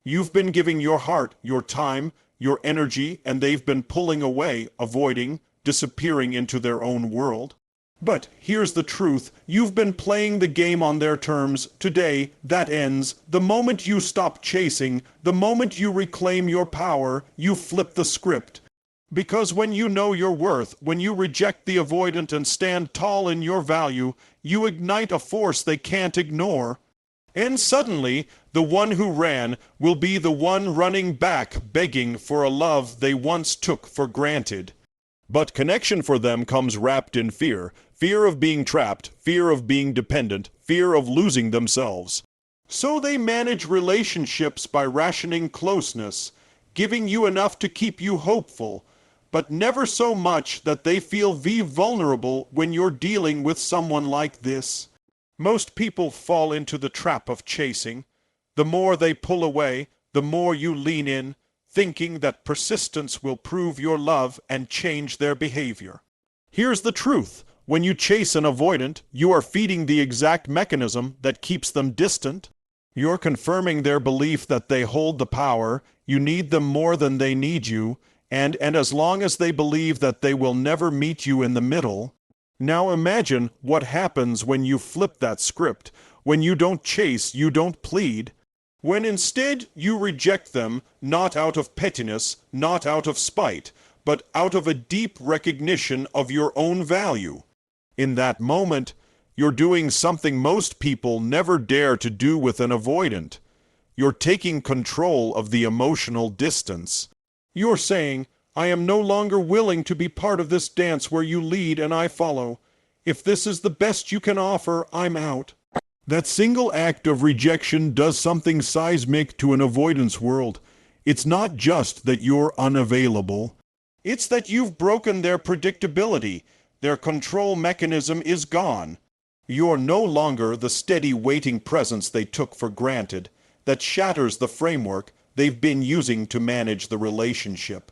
You've been giving your heart, your time, your energy, and they've been pulling away, avoiding, disappearing into their own world. But here's the truth. You've been playing the game on their terms. Today, that ends. The moment you stop chasing, the moment you reclaim your power, you flip the script. Because when you know your worth, when you reject the avoidant and stand tall in your value, you ignite a force they can't ignore. And suddenly, the one who ran will be the one running back, begging for a love they once took for granted. But connection for them comes wrapped in fear. Fear of being trapped, fear of being dependent, fear of losing themselves. So they manage relationships by rationing closeness, giving you enough to keep you hopeful, but never so much that they feel vulnerable when you're dealing with someone like this. Most people fall into the trap of chasing. The more they pull away, the more you lean in, thinking that persistence will prove your love and change their behavior. Here's the truth. When you chase an avoidant, you are feeding the exact mechanism that keeps them distant. You're confirming their belief that they hold the power, you need them more than they need you, and as long as they believe that they will never meet you in the middle. Now imagine what happens when you flip that script, when you don't chase, you don't plead. When instead you reject them, not out of pettiness, not out of spite, but out of a deep recognition of your own value. In that moment, you're doing something most people never dare to do with an avoidant. You're taking control of the emotional distance. You're saying, I am no longer willing to be part of this dance where you lead and I follow. If this is the best you can offer, I'm out. That single act of rejection does something seismic to an avoidance world. It's not just that you're unavailable. It's that you've broken their predictability. Their control mechanism is gone. You're no longer the steady waiting presence they took for granted that shatters the framework they've been using to manage the relationship.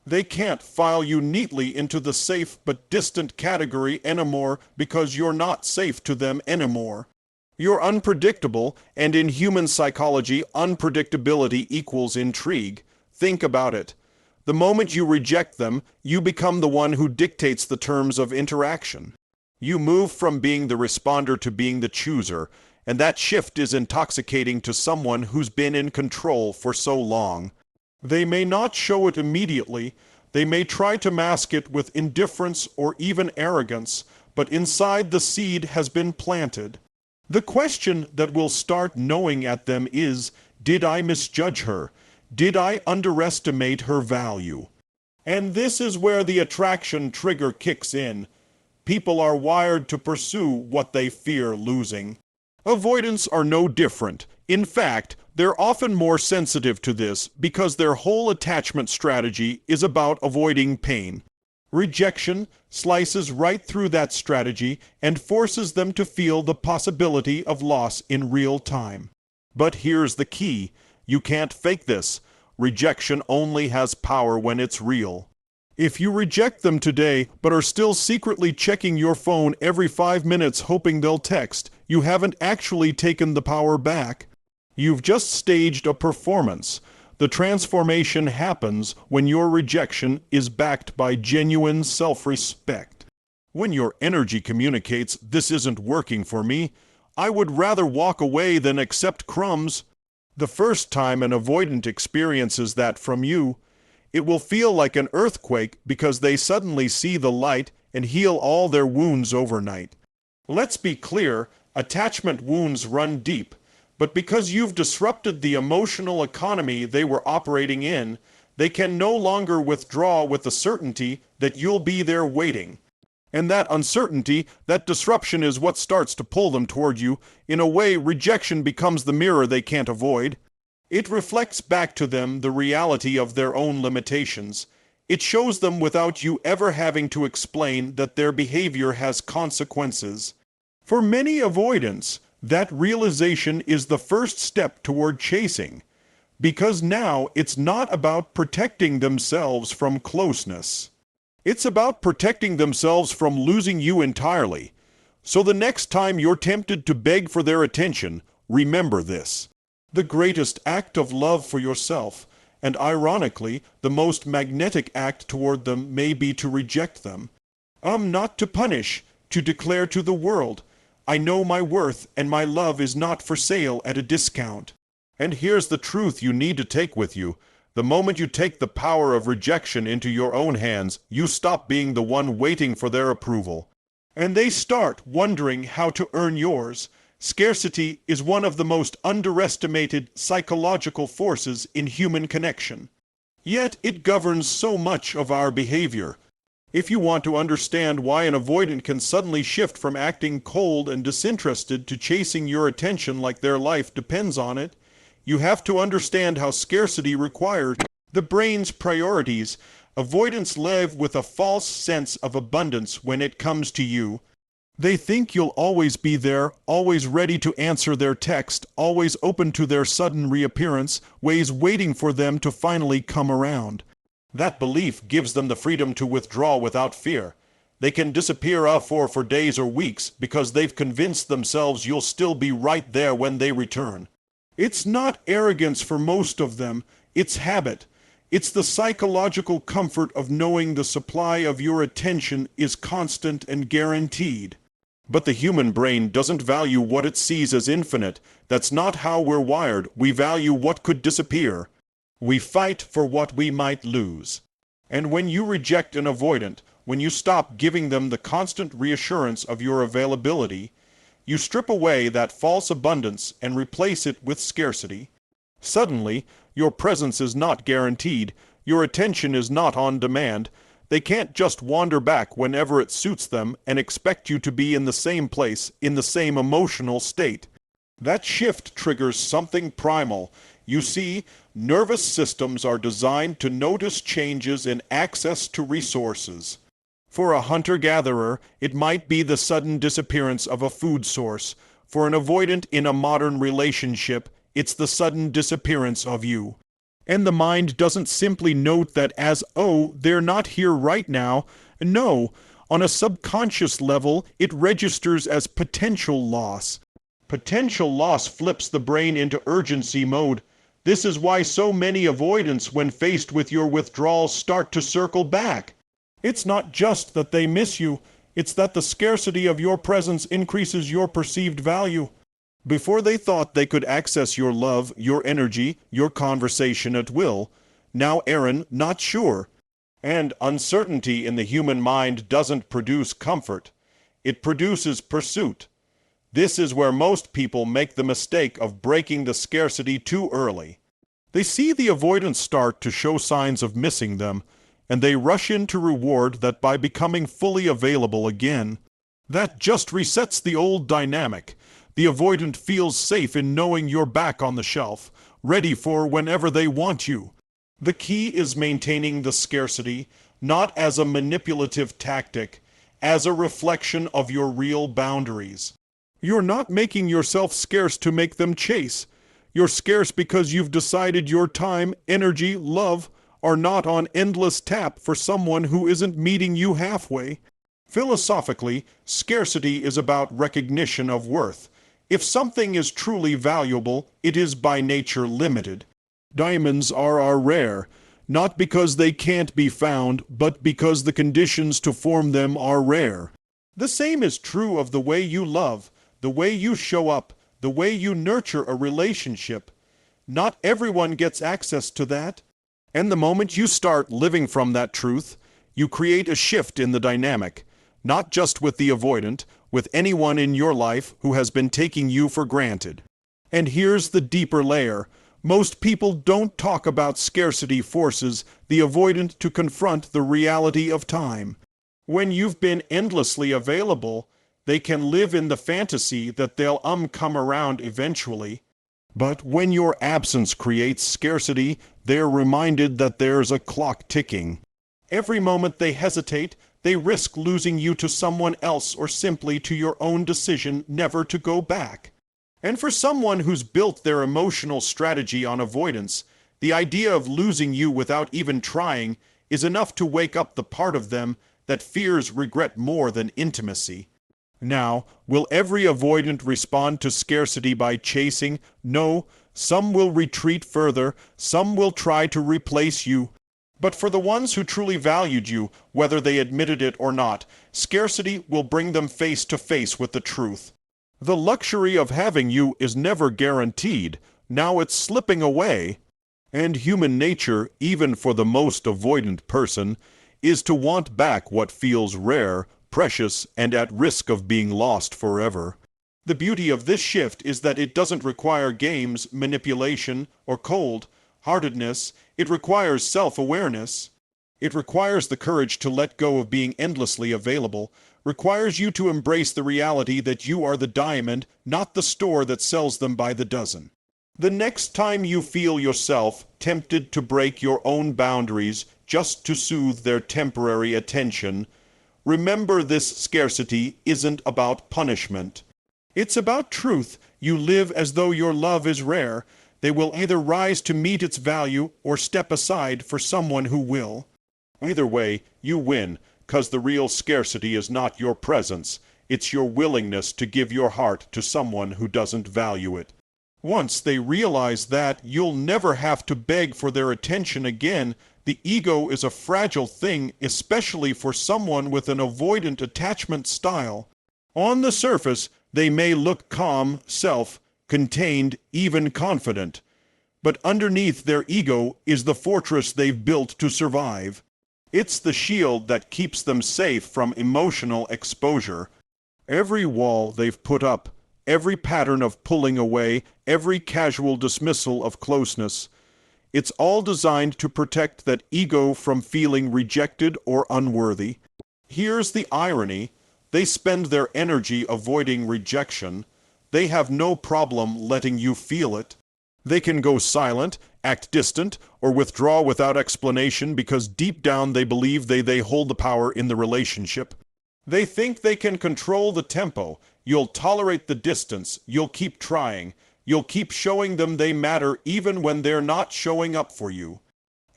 They can't file you neatly into the safe but distant category anymore because you're not safe to them anymore. You're unpredictable, and in human psychology, unpredictability equals intrigue. Think about it. The moment you reject them, you become the one who dictates the terms of interaction. You move from being the responder to being the chooser, and that shift is intoxicating to someone who's been in control for so long. They may not show it immediately, they may try to mask it with indifference or even arrogance, but inside the seed has been planted. The question that will start gnawing at them is, did I misjudge her? Did I underestimate her value? And this is where the attraction trigger kicks in. People are wired to pursue what they fear losing. Avoidants are no different. In fact, they're often more sensitive to this because their whole attachment strategy is about avoiding pain. Rejection slices right through that strategy and forces them to feel the possibility of loss in real time. But here's the key. You can't fake this. Rejection only has power when it's real. If you reject them today but are still secretly checking your phone every 5 minutes hoping they'll text, you haven't actually taken the power back. You've just staged a performance. The transformation happens when your rejection is backed by genuine self-respect. When your energy communicates, "This isn't working for me. I would rather walk away than accept crumbs." The first time an avoidant experiences that from you, it will feel like an earthquake because they suddenly see the light and heal all their wounds overnight. Let's be clear, attachment wounds run deep, but because you've disrupted the emotional economy they were operating in, they can no longer withdraw with the certainty that you'll be there waiting. And that uncertainty, that disruption is what starts to pull them toward you. In a way, rejection becomes the mirror they can't avoid. It reflects back to them the reality of their own limitations. It shows them without you ever having to explain that their behavior has consequences. For many avoidants, that realization is the first step toward chasing, because now it's not about protecting themselves from closeness. It's about protecting themselves from losing you entirely. So the next time you're tempted to beg for their attention, remember this. the greatest act of love for yourself, and ironically, the most magnetic act toward them may be to reject them. Not to punish, to declare to the world, I know my worth and my love is not for sale at a discount. And here's the truth you need to take with you. The moment you take the power of rejection into your own hands, you stop being the one waiting for their approval. And they start wondering how to earn yours. Scarcity is one of the most underestimated psychological forces in human connection. Yet it governs so much of our behavior. If you want to understand why an avoidant can suddenly shift from acting cold and disinterested to chasing your attention like their life depends on it, you have to understand how scarcity requires the brain's priorities. Avoidants live with a false sense of abundance when it comes to you. They think you'll always be there, always ready to answer their text, always open to their sudden reappearance, ways waiting for them to finally come around. That belief gives them the freedom to withdraw without fear. They can disappear for days or weeks because they've convinced themselves you'll still be right there when they return. It's not arrogance for most of them, it's habit. It's the psychological comfort of knowing the supply of your attention is constant and guaranteed. But the human brain doesn't value what it sees as infinite. That's not how we're wired. We value what could disappear. We fight for what we might lose. And when you reject an avoidant, when you stop giving them the constant reassurance of your availability, you strip away that false abundance and replace it with scarcity. Suddenly, your presence is not guaranteed. Your attention is not on demand. They can't just wander back whenever it suits them and expect you to be in the same place, in the same emotional state. That shift triggers something primal. You see, nervous systems are designed to notice changes in access to resources. For a hunter-gatherer, it might be the sudden disappearance of a food source. For an avoidant in a modern relationship, it's the sudden disappearance of you. And the mind doesn't simply note that as, oh, they're not here right now. No, on a subconscious level, it registers as potential loss. Potential loss flips the brain into urgency mode. This is why so many avoidants, when faced with your withdrawal, start to circle back. It's not just that they miss you, it's that the scarcity of your presence increases your perceived value. Before they thought they could access your love, your energy, your conversation at will, now Aaron, not sure. And uncertainty in the human mind doesn't produce comfort. It produces pursuit. This is where most people make the mistake of breaking the scarcity too early. They see the avoidance start to show signs of missing them, and they rush in to reward that by becoming fully available again. That just resets the old dynamic. The avoidant feels safe in knowing you're back on the shelf, ready for whenever they want you. The key is maintaining the scarcity, not as a manipulative tactic, as a reflection of your real boundaries. You're not making yourself scarce to make them chase. You're scarce because you've decided your time, energy, love are not on endless tap for someone who isn't meeting you halfway. Philosophically, scarcity is about recognition of worth. If something is truly valuable, it is by nature limited. Diamonds are rare, not because they can't be found, but because the conditions to form them are rare. The same is true of the way you love, the way you show up, the way you nurture a relationship. Not everyone gets access to that. And the moment you start living from that truth, you create a shift in the dynamic, not just with the avoidant, with anyone in your life who has been taking you for granted. And here's the deeper layer. Most people don't talk about scarcity forces the avoidant to confront the reality of time. When you've been endlessly available, they can live in the fantasy that they'll come around eventually. But when your absence creates scarcity, they're reminded that there's a clock ticking. Every moment they hesitate, they risk losing you to someone else or simply to your own decision never to go back. And for someone who's built their emotional strategy on avoidance, the idea of losing you without even trying is enough to wake up the part of them that fears regret more than intimacy. Now, will every avoidant respond to scarcity by chasing? No, Some will retreat further, some will try to replace you. But for the ones who truly valued you, whether they admitted it or not, scarcity will bring them face to face with the truth. The luxury of having you is never guaranteed. Now it's slipping away. And human nature, even for the most avoidant person, is to want back what feels rare, precious, and at risk of being lost forever. The beauty of this shift is that it doesn't require games, manipulation, or cold-heartedness. It requires self-awareness. It requires the courage to let go of being endlessly available, requires you to embrace the reality that you are the diamond, not the store that sells them by the dozen. The next time you feel yourself tempted to break your own boundaries just to soothe their temporary attention, remember this scarcity isn't about punishment. It's about truth. You live as though your love is rare. They will either rise to meet its value or step aside for someone who will. Either way, you win, 'cause the real scarcity is not your presence. It's your willingness to give your heart to someone who doesn't value it. Once they realize that, you'll never have to beg for their attention again. The ego is a fragile thing, especially for someone with an avoidant attachment style. On the surface, they may look calm, self-contained, even confident. But underneath their ego is the fortress they've built to survive. It's the shield that keeps them safe from emotional exposure. Every wall they've put up, every pattern of pulling away, every casual dismissal of closeness, it's all designed to protect that ego from feeling rejected or unworthy. Here's the irony. They spend their energy avoiding rejection. They have no problem letting you feel it. They can go silent, act distant, or withdraw without explanation because deep down they believe they hold the power in the relationship. They think they can control the tempo. You'll tolerate the distance. You'll keep trying. You'll keep showing them they matter even when they're not showing up for you.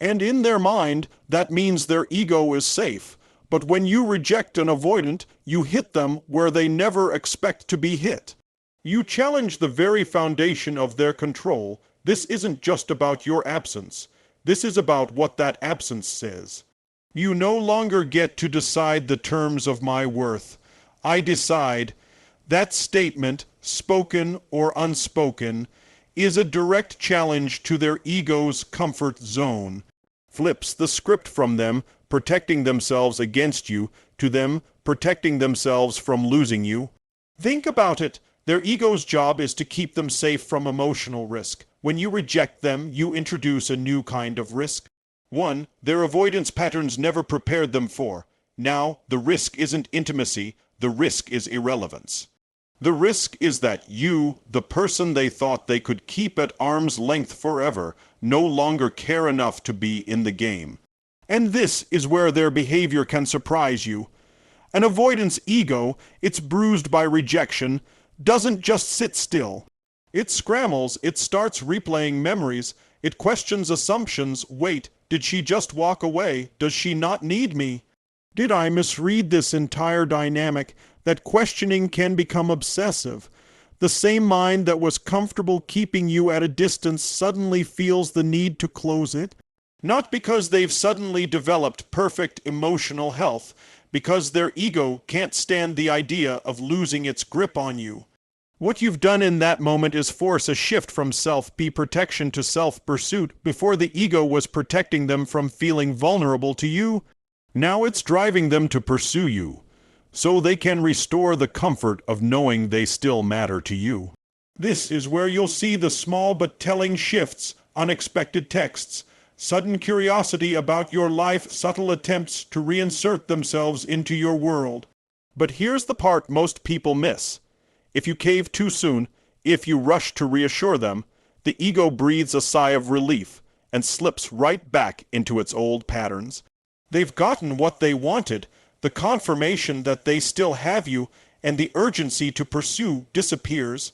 And in their mind, that means their ego is safe. But when you reject an avoidant, you hit them where they never expect to be hit. You challenge the very foundation of their control. This isn't just about your absence. This is about what that absence says. You no longer get to decide the terms of my worth. I decide. That statement, spoken or unspoken, is a direct challenge to their ego's comfort zone. Flips the script from them, protecting themselves against you, to them protecting themselves from losing you. Think about it. Their ego's job is to keep them safe from emotional risk. When you reject them, you introduce a new kind of risk. One their avoidance patterns never prepared them for. Now, the risk isn't intimacy, the risk is irrelevance. The risk is that you, the person they thought they could keep at arm's length forever, no longer care enough to be in the game. And this is where their behavior can surprise you. An avoidance ego, it's bruised by rejection, doesn't just sit still. It scrambles, it starts replaying memories, it questions assumptions. Wait, did she just walk away? Does she not need me? Did I misread this entire dynamic? That questioning can become obsessive. The same mind that was comfortable keeping you at a distance suddenly feels the need to close it. Not because they've suddenly developed perfect emotional health, because their ego can't stand the idea of losing its grip on you. What you've done in that moment is force a shift from self-protection to self-pursuit. Before, the ego was protecting them from feeling vulnerable to you. Now it's driving them to pursue you, so they can restore the comfort of knowing they still matter to you. This is where you'll see the small but telling shifts, unexpected texts, sudden curiosity about your life, subtle attempts to reinsert themselves into your world. But here's the part most people miss. If you cave too soon, if you rush to reassure them, the ego breathes a sigh of relief and slips right back into its old patterns. They've gotten what they wanted, the confirmation that they still have you, and the urgency to pursue disappears.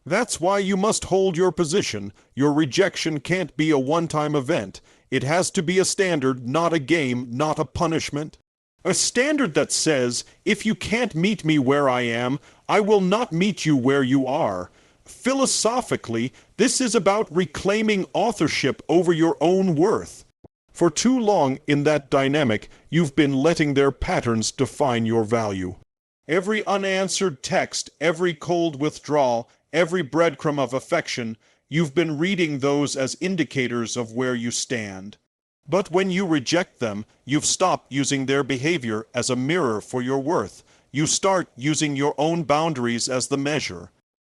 That's why you must hold your position. Your rejection can't be a one-time event. It has to be a standard, not a game, not a punishment. A standard that says, if you can't meet me where I am, I will not meet you where you are. Philosophically, this is about reclaiming authorship over your own worth. For too long in that dynamic, you've been letting their patterns define your value. Every unanswered text, every cold withdrawal, every breadcrumb of affection, you've been reading those as indicators of where you stand. But when you reject them, you've stopped using their behavior as a mirror for your worth. You start using your own boundaries as the measure.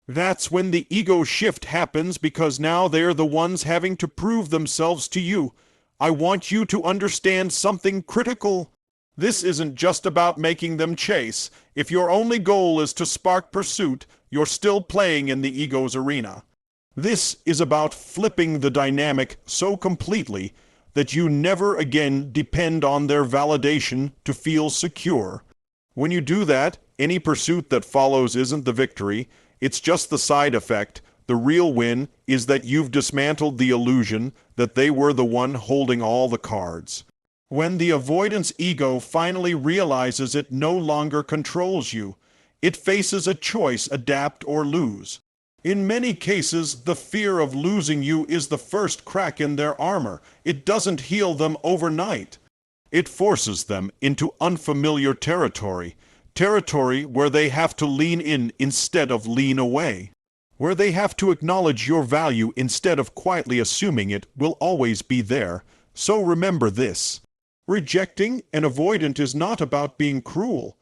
That's when the ego shift happens, because now they're the ones having to prove themselves to you. I want you to understand something critical. This isn't just about making them chase. If your only goal is to spark pursuit, you're still playing in the ego's arena. This is about flipping the dynamic so completely that you never again depend on their validation to feel secure. When you do that, any pursuit that follows isn't the victory, it's just the side effect. The real win is that you've dismantled the illusion that they were the one holding all the cards. When the avoidance ego finally realizes it no longer controls you, it faces a choice: adapt or lose. In many cases, the fear of losing you is the first crack in their armor. It doesn't heal them overnight. It forces them into unfamiliar territory, territory where they have to lean in instead of lean away, where they have to acknowledge your value instead of quietly assuming it will always be there. So remember this: rejecting an avoidant is not about being cruel.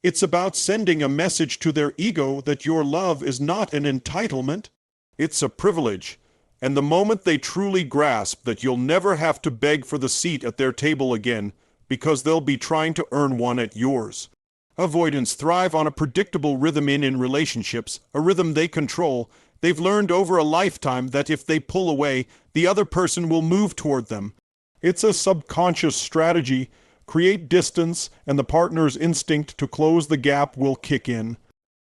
It's about sending a message to their ego that your love is not an entitlement. It's a privilege. And the moment they truly grasp that you'll never have to beg for the seat at their table again, because they'll be trying to earn one at yours. Avoidants thrive on a predictable rhythm in relationships, a rhythm they control. They've learned over a lifetime that if they pull away, the other person will move toward them. It's a subconscious strategy. Create distance, and the partner's instinct to close the gap will kick in.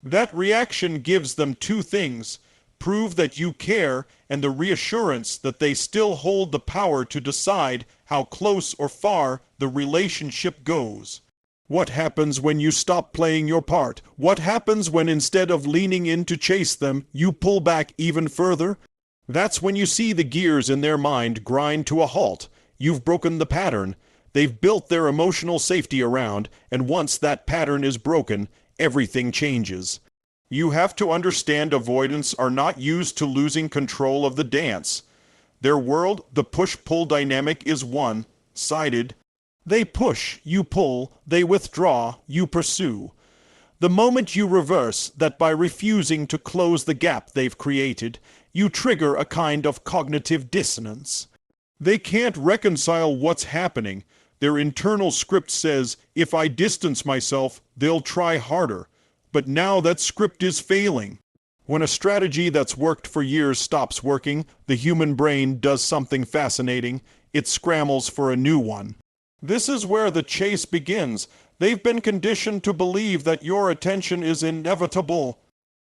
That reaction gives them two things: prove that you care, and the reassurance that they still hold the power to decide how close or far the relationship goes. What happens when you stop playing your part? What happens when instead of leaning in to chase them, you pull back even further? That's when you see the gears in their mind grind to a halt. You've broken the pattern. They've built their emotional safety around, and once that pattern is broken, everything changes. You have to understand, avoidants are not used to losing control of the dance. Their world, the push-pull dynamic, is one-sided. They push, you pull; they withdraw, you pursue. The moment you reverse that by refusing to close the gap they've created, you trigger a kind of cognitive dissonance. They can't reconcile what's happening. Their internal script says, if I distance myself, they'll try harder. But now that script is failing. When a strategy that's worked for years stops working, the human brain does something fascinating. It scrambles for a new one. This is where the chase begins. They've been conditioned to believe that your attention is inevitable.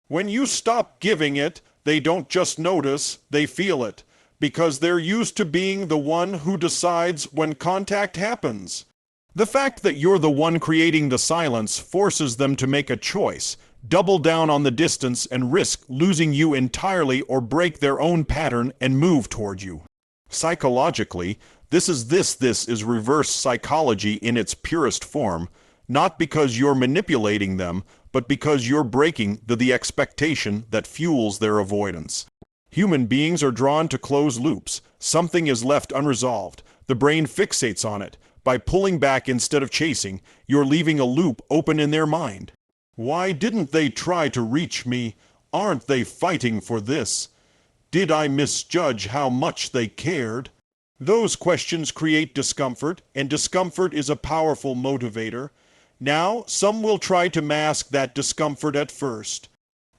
When you stop giving it, they don't just notice, they feel it. Because they're used to being the one who decides when contact happens. The fact that you're the one creating the silence forces them to make a choice: double down on the distance and risk losing you entirely, or break their own pattern and move toward you. Psychologically, this is reverse psychology in its purest form, not because you're manipulating them, but because you're breaking the expectation that fuels their avoidance. Human beings are drawn to closed loops. Something is left unresolved. The brain fixates on it. By pulling back instead of chasing, you're leaving a loop open in their mind. Why didn't they try to reach me? Aren't they fighting for this? Did I misjudge how much they cared? Those questions create discomfort, and discomfort is a powerful motivator. Now, some will try to mask that discomfort at first.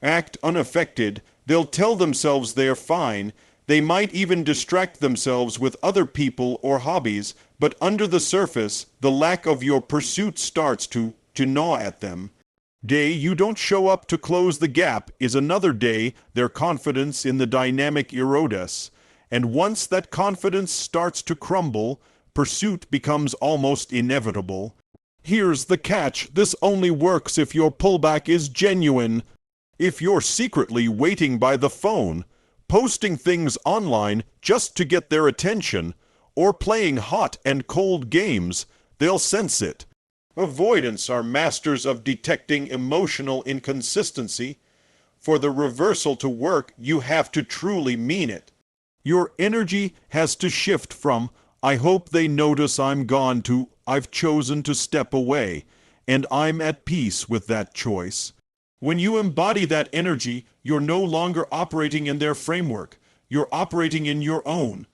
Act unaffected. They'll tell themselves they're fine. They might even distract themselves with other people or hobbies, but under the surface, the lack of your pursuit starts to gnaw at them. Day you don't show up to close the gap is another day their confidence in the dynamic erodes. And once that confidence starts to crumble, pursuit becomes almost inevitable. Here's the catch: this only works if your pullback is genuine. If you're secretly waiting by the phone, posting things online just to get their attention, or playing hot and cold games, they'll sense it. Avoidants are masters of detecting emotional inconsistency. For the reversal to work, you have to truly mean it. Your energy has to shift from, I hope they notice I'm gone, to, I've chosen to step away, and I'm at peace with that choice. When you embody that energy, you're no longer operating in their framework. You're operating in your own.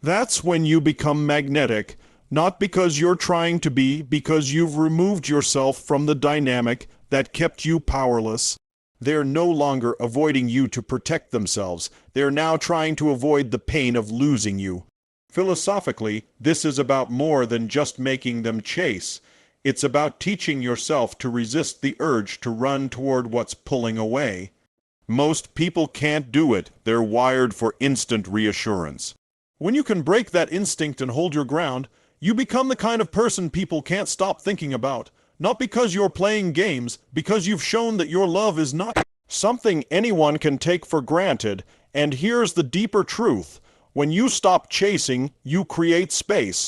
That's when you become magnetic, not because you're trying to be, because you've removed yourself from the dynamic that kept you powerless. They're no longer avoiding you to protect themselves. They're now trying to avoid the pain of losing you. Philosophically, this is about more than just making them chase. It's about teaching yourself to resist the urge to run toward what's pulling away. Most people can't do it. They're wired for instant reassurance. When you can break that instinct and hold your ground, you become the kind of person people can't stop thinking about. Not because you're playing games, because you've shown that your love is not something anyone can take for granted. And here's the deeper truth. When you stop chasing, you create space.